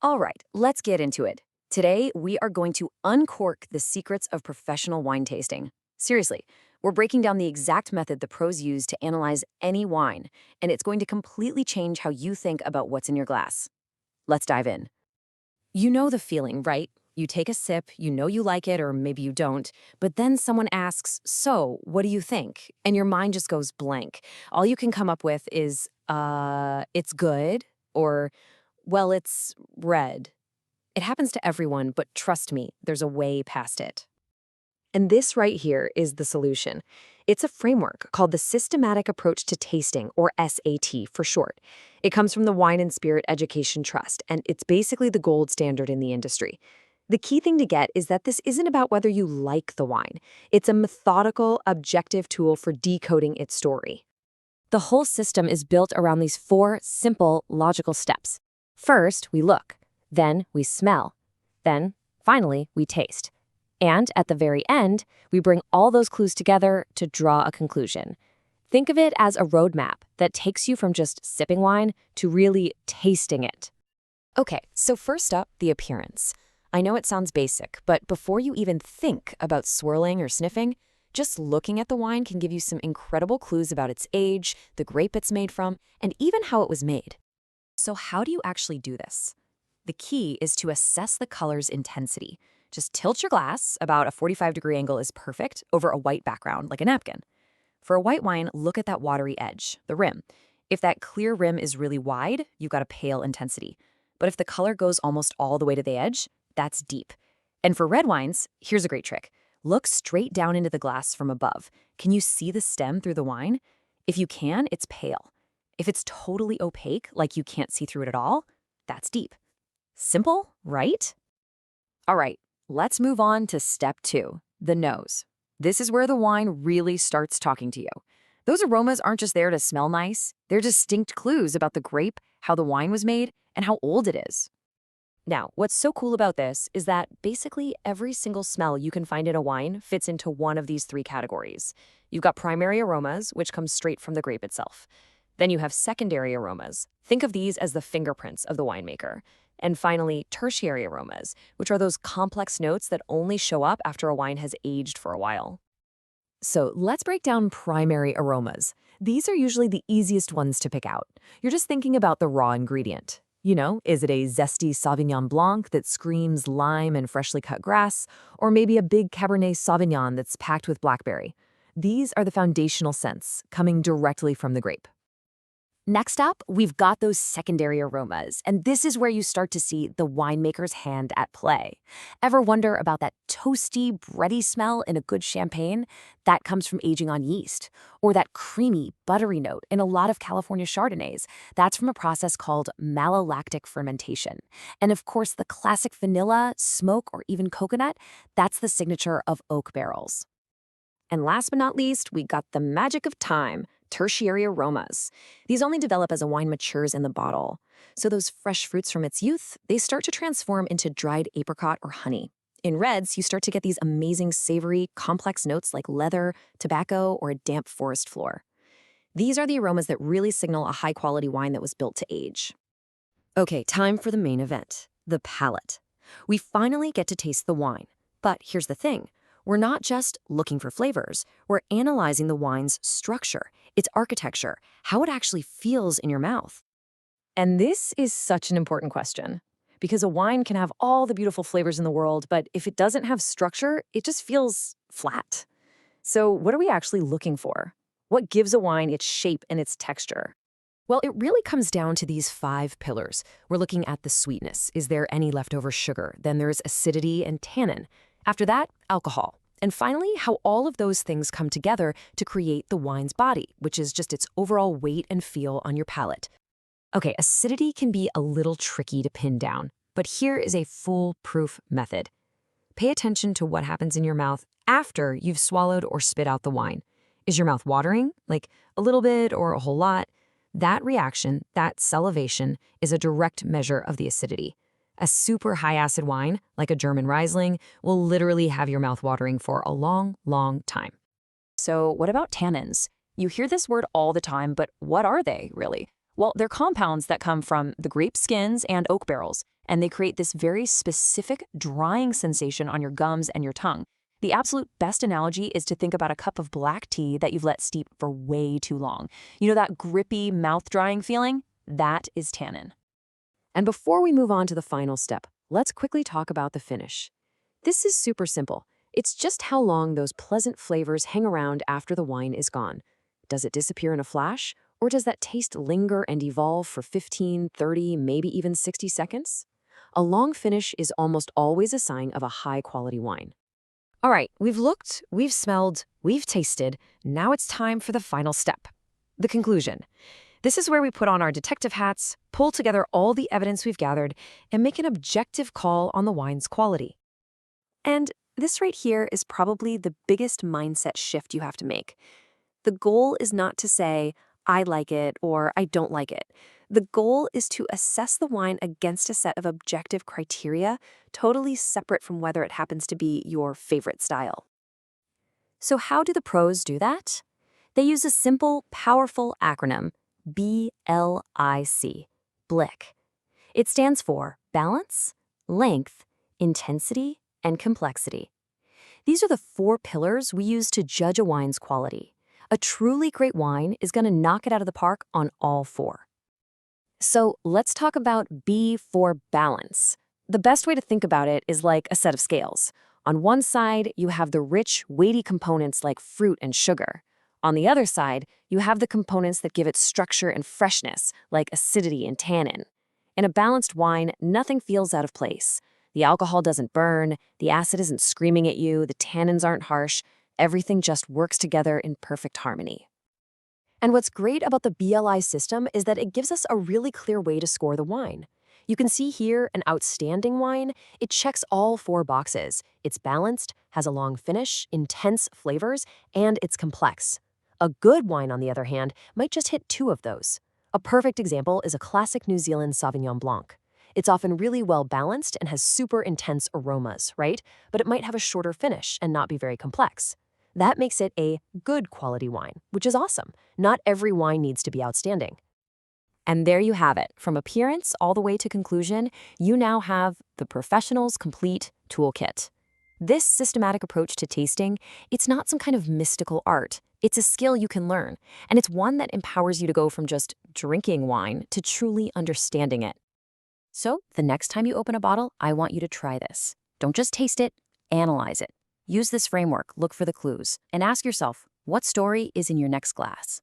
All right, let's get into it. Today, we are going to uncork the secrets of professional wine tasting. Seriously, we're breaking down the exact method the pros use to analyze any wine, and it's going to completely change how you think about what's in your glass. Let's dive in. You know the feeling, right? You take a sip, you know you like it, or maybe you don't, but then someone asks, "So, what do you think?" And your mind just goes blank. All you can come up with is, it's good, or, well, it's red. It happens to everyone, but trust me, there's a way past it. And this right here is the solution. It's a framework called the Systematic Approach to Tasting, or SAT for short. It comes from the Wine and Spirit Education Trust, and it's basically the gold standard in the industry. The key thing to get is that this isn't about whether you like the wine. It's a methodical, objective tool for decoding its story. The whole system is built around these four simple, logical steps. First, we look. Then we smell. Then, finally, we taste. And at the very end, we bring all those clues together to draw a conclusion. Think of it as a roadmap that takes you from just sipping wine to really tasting it. Okay, so first up, the appearance. I know it sounds basic, but before you even think about swirling or sniffing, just looking at the wine can give you some incredible clues about its age, the grape it's made from, and even how it was made. So how do you actually do this? The key is to assess the color's intensity. Just tilt your glass, about a 45-degree angle is perfect, over a white background, like a napkin. For a white wine, look at that watery edge, the rim. If that clear rim is really wide, you've got a pale intensity. But if the color goes almost all the way to the edge, that's deep. And for red wines, here's a great trick. Look straight down into the glass from above. Can you see the stem through the wine? If you can, it's pale. If it's totally opaque, like you can't see through it at all, that's deep. Simple, right? All right, let's move on to step 2, the nose. This is where the wine really starts talking to you. Those aromas aren't just there to smell nice. They're distinct clues about the grape, how the wine was made, and how old it is. Now, what's so cool about this is that basically every single smell you can find in a wine fits into one of these 3 categories. You've got primary aromas, which come straight from the grape itself. Then you have secondary aromas. Think of these as the fingerprints of the winemaker. And finally, tertiary aromas, which are those complex notes that only show up after a wine has aged for a while. So let's break down primary aromas. These are usually the easiest ones to pick out. You're just thinking about the raw ingredient. You know, is it a zesty Sauvignon Blanc that screams lime and freshly cut grass, or maybe a big Cabernet Sauvignon that's packed with blackberry? These are the foundational scents coming directly from the grape. Next up, we've got those secondary aromas, and this is where you start to see the winemaker's hand at play. Ever wonder about that toasty, bready smell in a good champagne? That comes from aging on yeast. Or that creamy, buttery note in a lot of California Chardonnays. That's from a process called malolactic fermentation. And of course, the classic vanilla, smoke, or even coconut, that's the signature of oak barrels. And last but not least, we got the magic of time. Tertiary aromas. These only develop as a wine matures in the bottle. So those fresh fruits from its youth, they start to transform into dried apricot or honey. In reds, you start to get these amazing savory, complex notes like leather, tobacco, or a damp forest floor. These are the aromas that really signal a high-quality wine that was built to age. Okay, time for the main event, the palate. We finally get to taste the wine. But here's the thing. We're not just looking for flavors. We're analyzing the wine's structure, its architecture, how it actually feels in your mouth. And this is such an important question, because a wine can have all the beautiful flavors in the world, but if it doesn't have structure, it just feels flat. So what are we actually looking for? What gives a wine its shape and its texture? Well, it really comes down to these 5 pillars. We're looking at the sweetness. Is there any leftover sugar? Then there's acidity and tannin. After that, alcohol. And finally, how all of those things come together to create the wine's body, which is just its overall weight and feel on your palate. Okay, acidity can be a little tricky to pin down, but here is a foolproof method. Pay attention to what happens in your mouth after you've swallowed or spit out the wine. Is your mouth watering, like a little bit or a whole lot? That reaction, that salivation, is a direct measure of the acidity. A super high-acid wine, like a German Riesling, will literally have your mouth watering for a long, long time. So what about tannins? You hear this word all the time, but what are they, really? Well, they're compounds that come from the grape skins and oak barrels, and they create this very specific drying sensation on your gums and your tongue. The absolute best analogy is to think about a cup of black tea that you've let steep for way too long. You know that grippy, mouth-drying feeling? That is tannin. And before we move on to the final step, let's quickly talk about the finish. This is super simple. It's just how long those pleasant flavors hang around after the wine is gone. Does it disappear in a flash, or does that taste linger and evolve for 15, 30, maybe even 60 seconds? A long finish is almost always a sign of a high-quality wine. All right, we've looked, we've smelled, we've tasted. Now it's time for the final step, the conclusion. This is where we put on our detective hats, pull together all the evidence we've gathered, and make an objective call on the wine's quality. And this right here is probably the biggest mindset shift you have to make. The goal is not to say, I like it or I don't like it. The goal is to assess the wine against a set of objective criteria, totally separate from whether it happens to be your favorite style. So how do the pros do that? They use a simple, powerful acronym, BLIC, BLIC. It stands for balance, length, intensity, and complexity. These are the 4 pillars we use to judge a wine's quality. A truly great wine is going to knock it out of the park on all 4. So let's talk about B for balance. The best way to think about it is like a set of scales. On one side, you have the rich, weighty components like fruit and sugar. On the other side, you have the components that give it structure and freshness, like acidity and tannin. In a balanced wine, nothing feels out of place. The alcohol doesn't burn, the acid isn't screaming at you, the tannins aren't harsh. Everything just works together in perfect harmony. And what's great about the BLI system is that it gives us a really clear way to score the wine. You can see here an outstanding wine. It checks all 4 boxes. It's balanced, has a long finish, intense flavors, and it's complex. A good wine, on the other hand, might just hit 2 of those. A perfect example is a classic New Zealand Sauvignon Blanc. It's often really well balanced and has super intense aromas, right? But it might have a shorter finish and not be very complex. That makes it a good quality wine, which is awesome. Not every wine needs to be outstanding. And there you have it. From appearance all the way to conclusion, you now have the professional's complete toolkit. This systematic approach to tasting, it's not some kind of mystical art. It's a skill you can learn, and it's one that empowers you to go from just drinking wine to truly understanding it. So, the next time you open a bottle, I want you to try this. Don't just taste it, analyze it. Use this framework, look for the clues, and ask yourself, what story is in your next glass?